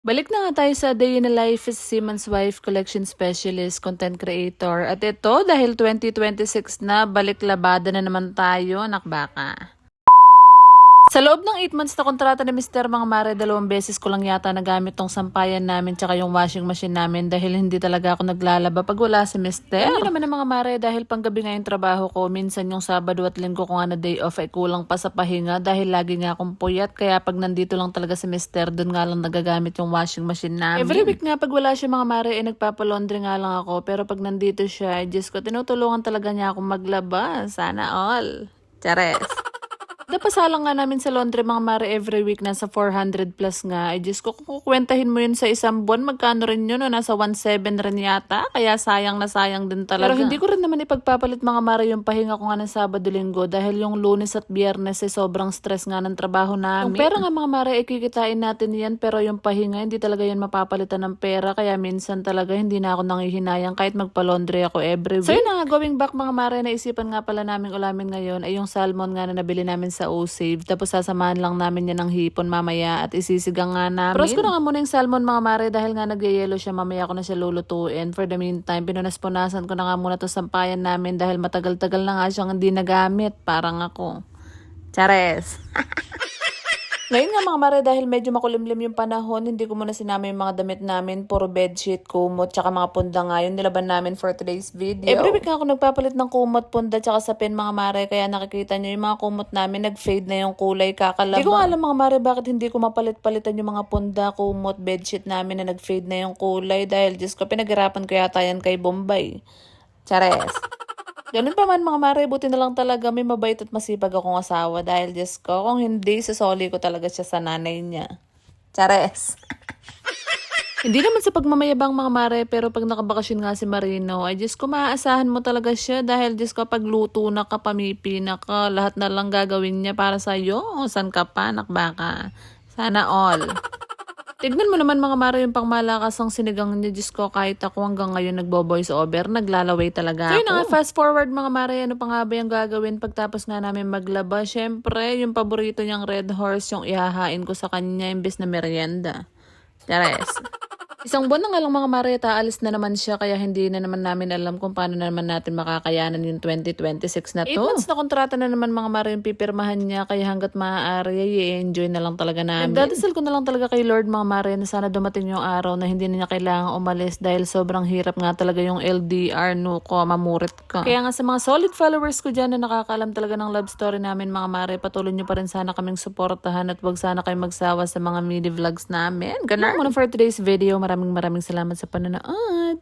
Balik na nga tayo sa Day in a Life as Simon's Wife Collection Specialist, Content Creator. At ito, dahil 2026 na, balik labada na naman tayo, nakbaka. Sa loob ng 8 months na kontrata ni Mr. Mga Mare, 2 beses ko lang yata nagamit tong sampayan namin tsaka yung washing machine namin dahil hindi talaga ako naglalaba pag wala si Mr. Ano naman ng Mga Mare, dahil panggabi nga yung trabaho ko, minsan yung Sabado at Linggo ko nga na day off ay kulang pa sa pahinga dahil lagi nga akong puyat, kaya pag nandito lang talaga si Mr. doon nga lang nagagamit yung washing machine namin. Every week nga pag wala siya Mga Mare ay nagpapalaundry nga lang ako, pero pag nandito siya ay Diyos ko, tinutulungan talaga niya akong maglaba. Sana all. Chares. Napasalang nga namin sa laundry Mga Mare every week, nasa 400 plus nga. Ay Diyos ko, kung kukwentahin mo yun sa isang buwan, magkano rin yun? No? Nasa 1.7 rin yata. Kaya sayang na sayang din talaga. Pero hindi ko rin naman ipagpapalit Mga Mare yung pahinga ko nga ng Sabado-Linggo dahil yung Lunes at Biyernes ay sobrang stress nga ng trabaho namin. Yung pera nga Mga Mare ay kikitain natin yan, pero yung pahinga hindi talaga yan mapapalitan ng pera. Kaya minsan talaga hindi na ako nangihinayang kahit magpa-laundry ako every week. So yun na nga, going back Mga Mare, naisipan nga pala namin ulamin ngayon ay yung salmon nga na nabili namin sa O-Save. Tapos sasamahan lang namin yan ng hipon mamaya at isisigang nga namin. Pros ko na nga muna yung salmon Mga Mare dahil nga nagyayelo siya, mamaya ko na siya lulutuin. For the meantime, pinunas-punasan ko na nga muna to sampayan namin dahil matagal-tagal na nga siyang hindi nagamit. Parang ako. Chares! Ngayon nga Mga Mare, dahil medyo makulimlim yung panahon, hindi ko muna sinama yung mga damit namin. Puro bedsheet, kumot, tsaka mga punda nga yun nilaban namin for today's video. Every week nga ako nagpapalit ng kumot, punda, tsaka sapin Mga Mare. Kaya nakikita nyo yung mga kumot namin, nag-fade na yung kulay, kakalaba. Hindi ko alam Mga Mare bakit hindi ko mapalit-palitan yung mga punda, kumot, bedsheet namin na nag-fade na yung kulay. Dahil Diyos ko, pinaghirapan ko yata yan kay Bombay. Chares! Ganun pa man Mga Mare, buti na lang talaga may mabait at masipag akong asawa dahil Diyos ko, kung hindi, sasoli ko talaga siya sa nanay niya. Chares! Hindi naman sa pagmamayabang Mga Mare, pero pag nakabakasyon nga si Marino, ay Diyos ko, maaasahan mo talaga siya dahil Diyos ko, pag luto na ka, pamipi na ka, lahat na lang gagawin niya para sa'yo. San ka pa, nakbaka? Sana all. Tignan mo naman Mga Mare yung pangmalakas ng sinigang niya. Diyos ko, kahit ako hanggang ngayon nagbo-voice over, naglalaway talaga ako. So yun nga, fast forward Mga Mare, ano pa nga ba yung gagawin pagtapos nga namin maglaba? Syempre, yung paborito niyang Red Horse, yung ihahain ko sa kanya imbes na merienda. Chares. Isang buwan na nga lang Mga Mare, aalis na naman siya, kaya hindi na naman namin alam kung paano na naman natin makakayanan yung 2026 na to. 8 months na kontrata na naman Mga Mare yung pipirmahan niya, kaya hanggat maaari, i-enjoy na lang talaga namin. Nagdadasal ko na lang talaga kay Lord Mga Mare na sana dumating yung araw na hindi na niya kailangang umalis dahil sobrang hirap nga talaga yung LDR, nuko, mamurit ka. Kaya nga sa mga solid followers ko dyan na nakakaalam talaga ng love story namin Mga Mare, patuloy niyo pa rin sana kaming suportahan at wag sana kayo magsawa sa mga mini vlogs namin. Ganun muna for today's video. Maraming salamat sa panonood.